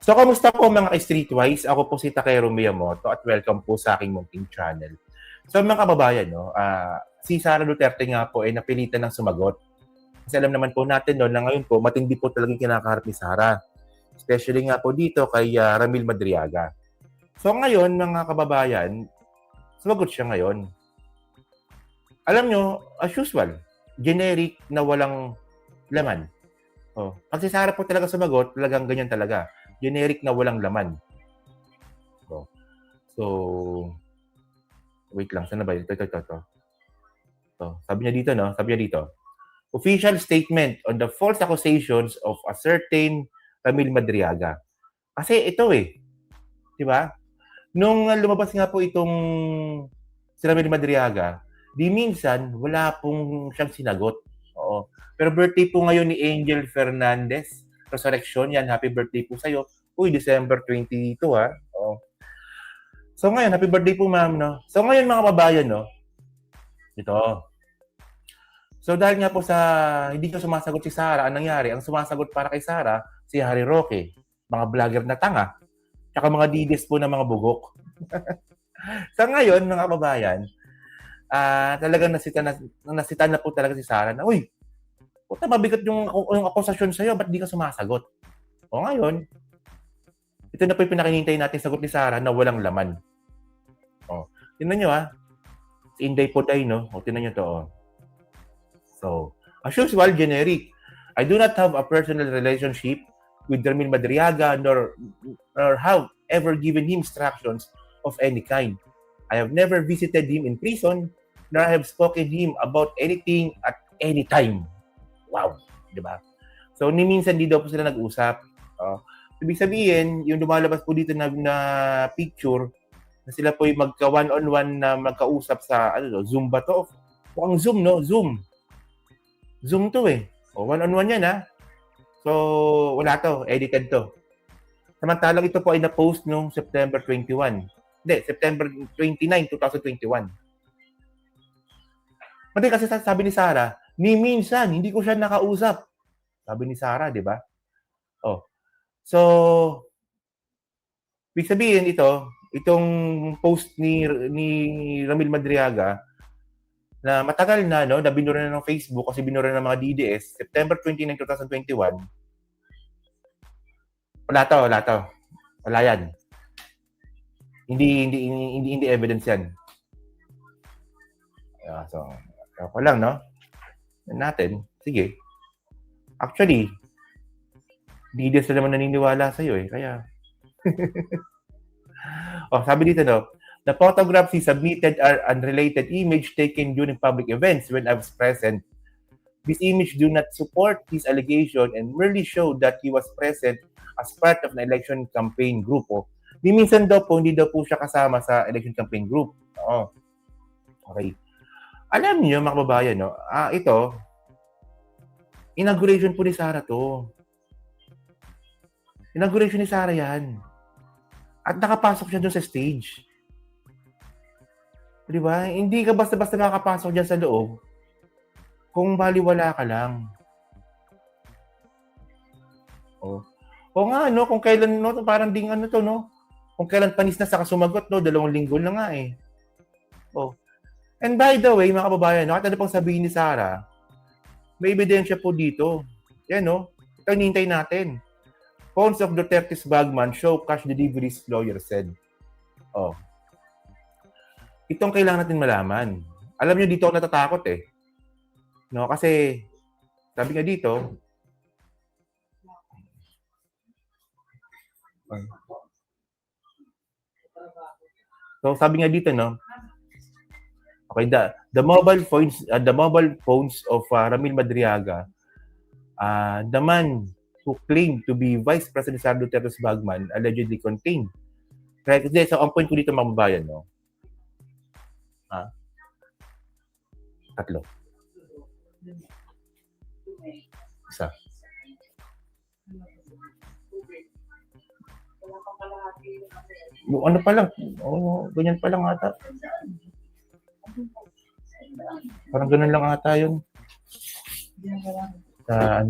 So, kamusta po mga ka-Streetwise? Ako po si Takero Miyamoto at welcome po sa aking munting channel. So, mga kababayan, no, si Sara Duterte nga po ay napilitan ng sumagot. Kasi alam naman po natin no, na ngayon po, matindi po talagang kinakaharap ni Sara. Especially nga po dito kay Ramil Madriaga. So, ngayon, mga kababayan, sumagot siya ngayon. Alam nyo, as usual, generic na walang laman. Oh. Pag si Sara po talaga sumagot, talagang ganyan talaga. Generic na walang laman. So, wait lang. Saan na ba? Ito. Sabi niya dito, no? Sabi niya dito. Official statement on the false accusations of a certain Ramil Madriaga. Kasi ito di ba? Nung lumabas nga po itong si Ramil Madriaga, di minsan, wala pong siyang sinagot. Oo. Pero birthday po ngayon ni Angel Fernandez. Resurrection, yan. Happy birthday po sa'yo. Uy, December 22, ha? Oo. So ngayon, happy birthday po, ma'am, no? So ngayon, mga kababayan, no? Ito. So dahil nga po sa hindi ko sumasagot si Sara, ang nangyari, ang sumasagot para kay Sara, si Harry Roque, mga vlogger na tanga, tsaka mga dides po ng mga bugok. So ngayon, mga kababayan, talagang nasita na po talaga si Sara na, uy, puta mabigat yung akusasyon sa'yo, ba't di ka sumasagot? O ngayon, ito na po yung pinakinintay natin sagot ni Sara na walang laman. O, tingnan nyo Inday Poday, no? O, tingnan nyo to, So, as usual, generic. I do not have a personal relationship with Ramil Madriaga nor have ever given him instructions of any kind. I have never visited him in prison nor have spoken to him about anything at any time. Wow, di ba? So, ni minsan di daw po sila nag-usap. Ibig sabihin, yung lumalabas po dito na picture, na sila po yung magka one-on-one na magkausap sa, Zoom ba to? Mukhang Zoom, no? Zoom to one-on-one yan So, wala to. Edited to. Samantalang ito po ay na-post noong September 21. Hindi, September 29, 2021. Pati kasi sabi ni Sara, ni minsan, hindi ko siya nakausap. Sabi ni Sara, di ba? So, ibig sabihin itong post ni Ramil Madriaga, na matagal na, no, na binura na ng Facebook kasi binura na ng mga DDS, September 29, 2021. Wala to. Wala yan. Hindi evidence yan. So, ako lang, no? Natin, sige. Actually, DDS na naman naniniwala sa'yo kaya. Sabi dito, no? The photographs he submitted are unrelated image taken during public events when I was present. This image do not support his allegation and merely show that he was present as part of an election campaign group. Di minsan daw po, hindi daw po siya kasama sa election campaign group. Okay. Alam niyo, mga kababayan, no? Ito, inauguration po ni Sara to. Inauguration ni Sara yan. At nakapasok siya doon sa stage. Di ba? Hindi ka basta-basta makakapasok dyan sa loob kung baliwala ka lang. Kung kailan, parang ding kung kailan panis na sa kasumagot, 2 linggo na nga And by the way, mga kababayan, kahit ano pang sabihin ni Sara, may ebidensya po dito. Yan, ito hinihintay natin. Phones of Duterte's bagman show cash deliveries, lawyer said. Itong kailangan natin malaman. Alam niyo, dito ako natatakot No, kasi sabi nga dito, so sabi nga dito, no? Okay, the mobile phones of Ramil Madriaga, the man who claimed to be Vice President Sara Duterte's bagman allegedly contained. Kasi so ang point ko dito, mga babayan, no? 3. Isa. Ano pa lang? Ganyan pa lang ata. Parang ganun lang ata yun. Sa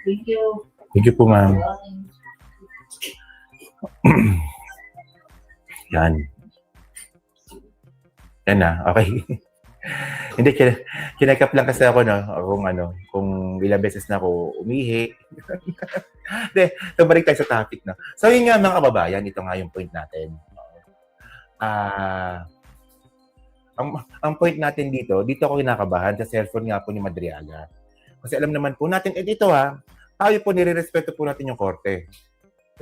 Thank you. Thank you po, ma'am. Yan. Yan na, okay. Hindi, chinek up lang kasi ako, no, kung ilang beses na ako umihi. Hindi, balik tayo sa topic, no. So, yun nga mga kababayan, ito nga yung point natin. Ang point natin dito ako kinakabahan sa cellphone nga po ni Madriaga. Kasi alam naman po natin, dito tayo po nire-respeto po natin yung korte.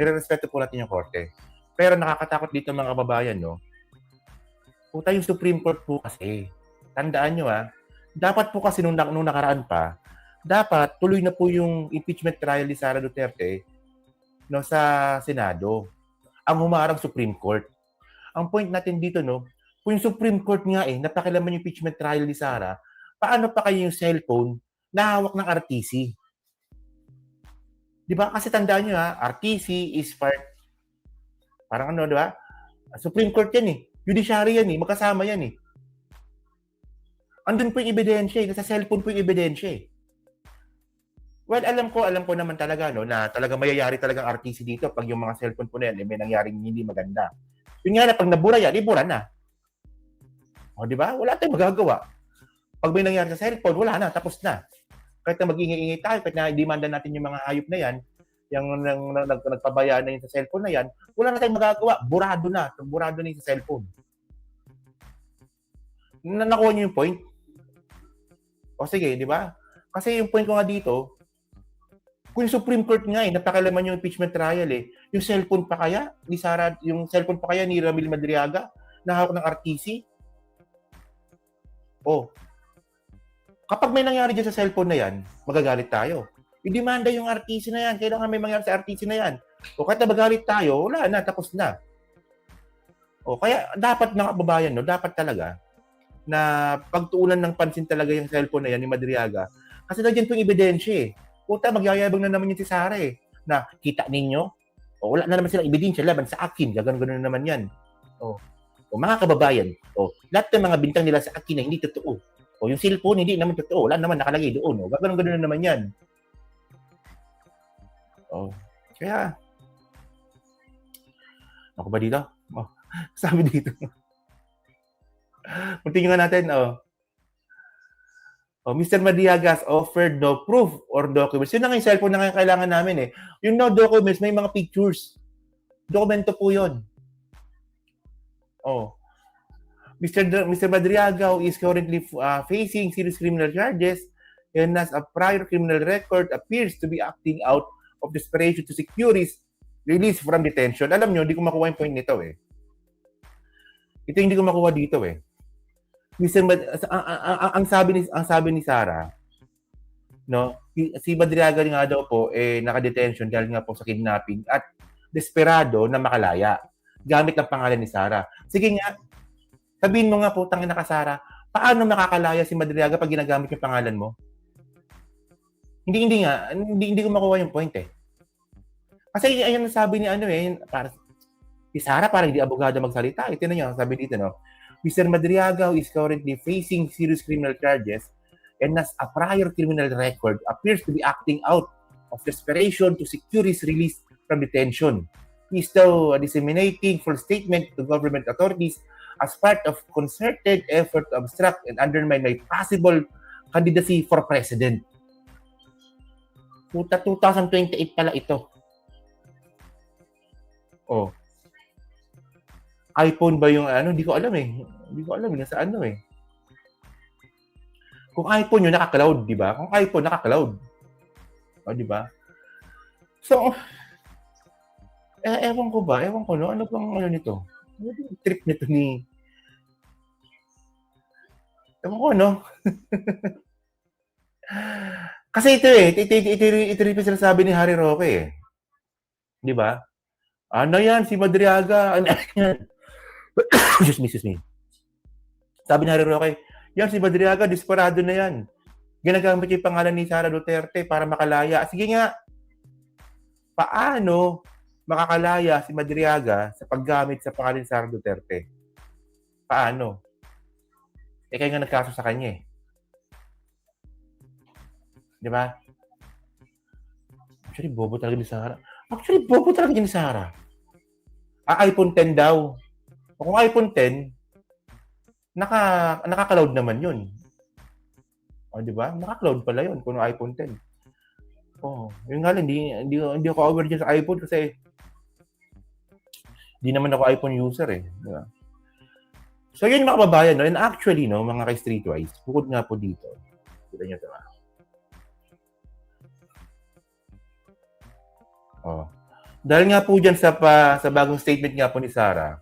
Nire-respeto po natin yung korte. Pero nakakatakot dito mga kababayan, no? Puta yung Supreme Court po kasi. Tandaan nyo dapat po kasi nung nakaraan pa, dapat tuloy na po yung impeachment trial ni Sara Duterte no, sa Senado. Ang humarang Supreme Court. Ang point natin dito, no, kung yung Supreme Court nga napakilaman yung impeachment trial ni Sara, paano pa kayo yung cellphone na hawak ng RTC? Di ba? Kasi tandaan nyo RTC is parang di ba? Supreme Court yan Judiciary yan magkasama yan Andun po yung ebidensya nasa cellphone po yung ebidensya Well, alam ko naman talaga na talaga mayayari talagang RTC dito pag yung mga cellphone po na yan may nangyaring hindi maganda. Yun nga na pag nabura yan, ibura na. O di ba? Wala tayong magagawa. Pag may nangyari sa cellphone, wala na, tapos na. Kahit na mag-ingay-ingay tayo, kahit na demanda natin yung mga hayop na yan, yung nagpabayaan na yun sa cellphone na yan, wala na tayong magagawa. Burado na yung sa cellphone. Nakuha niyo yung point? O sige, di ba? Kasi yung point ko nga dito, kung yung Supreme Court nga napakialaman yung impeachment trial yung cellphone pa kaya ni Sara, yung cellphone pa kaya ni Ramil Madriaga na hawak ng RTC? Kapag may nangyari dyan sa cellphone na yan, magagalit tayo. I-demanda yung RTC na yan. Kailangan may mangyari sa RTC na yan. Kahit na magalit tayo, wala na, tapos na. Kaya dapat mga kababayan, dapat talaga na pagtuunan ng pansin talaga yung cellphone na yan ni Madriaga. Kasi nandiyan po yung ebidensya Puta, magyayabang na naman yung si Sara na kita ninyo. Wala na naman silang ebidensya laban sa akin. Gano'n na naman yan. Mga kababayan, lahat ng mga bintang nila sa akin na hindi totoo. Yung cellphone hindi naman totoo. Wala naman nakalagay doon. Gano'n na naman yan. Kaya, ako ba dito? Sabi dito. Continue nga natin. Mr. Madriaga offered no proof or documents. Yun na nga yung cellphone na nga kailangan namin Yung no documents, may mga pictures. Dokumento po yun. Mr. Madriaga is currently facing serious criminal charges and has a prior criminal record, appears to be acting out of desperation to secure his release from detention. Alam nyo, hindi ko makuha yung point nito Ito hindi ko makuha dito ang sabi ni Sara, no, si Madriaga nga daw po naka-detention dahil nga po sa kidnapping at desperado na makalaya gamit ang pangalan ni Sara. Sige nga, sabihin mo nga po, tangina ka Sara, paano makakalaya si Madriaga pag ginagamit yung pangalan mo? Hindi ko makuha yung point Kasi ayun ang sabi ni para si Sara parang hindi abogado magsalita. Ito na niya, sabi dito Mr. Madriaga is currently facing serious criminal charges and has a prior criminal record, appears to be acting out of desperation to secure his release from detention. He is now disseminating false statement to government authorities as part of concerted effort to obstruct and undermine my possible candidacy for president. 2028 pala ito. iPhone ba yung hindi ko alam Hindi ko alam nasa Kung iPhone yun, naka-cloud, di ba? Kung iPhone, naka-cloud. Di ba? So, ewan ko ano bang nito? Ano yung trip nito ni... Ewan ko, Kasi ito rin sinasabi ni Harry Roque Di ba? Ano yan, si Madriaga, excuse me. Sabi ni Harry Roque, yan si Madriaga, desperado na yan. Ginagamit yung pangalan ni Sara Duterte para makalaya. Sige nga, paano makakalaya si Madriaga sa paggamit sa pangalan ni Sara Duterte? Paano? Eh, kayo nga nagkaso sa kanya eh. Di ba? Actually, bobo talaga ni Sarah. Actually, bobo talaga ni Sarah. iPhone 10 daw. O kung iPhone 10, nakaka-load naman yun. O, di ba? Naka-cloud pala yun kung iPhone 10. Oh, yun nga lang, hindi ako aware dyan sa iPhone kasi hindi naman ako iPhone user eh. Di ba? So, yun mga kababayan, no? And actually, no, mga ka-Streetwise, bukod nga po dito, kita nyo ito. Oh. Dahil nga po dyan sa bagong statement nga po ni Sarah,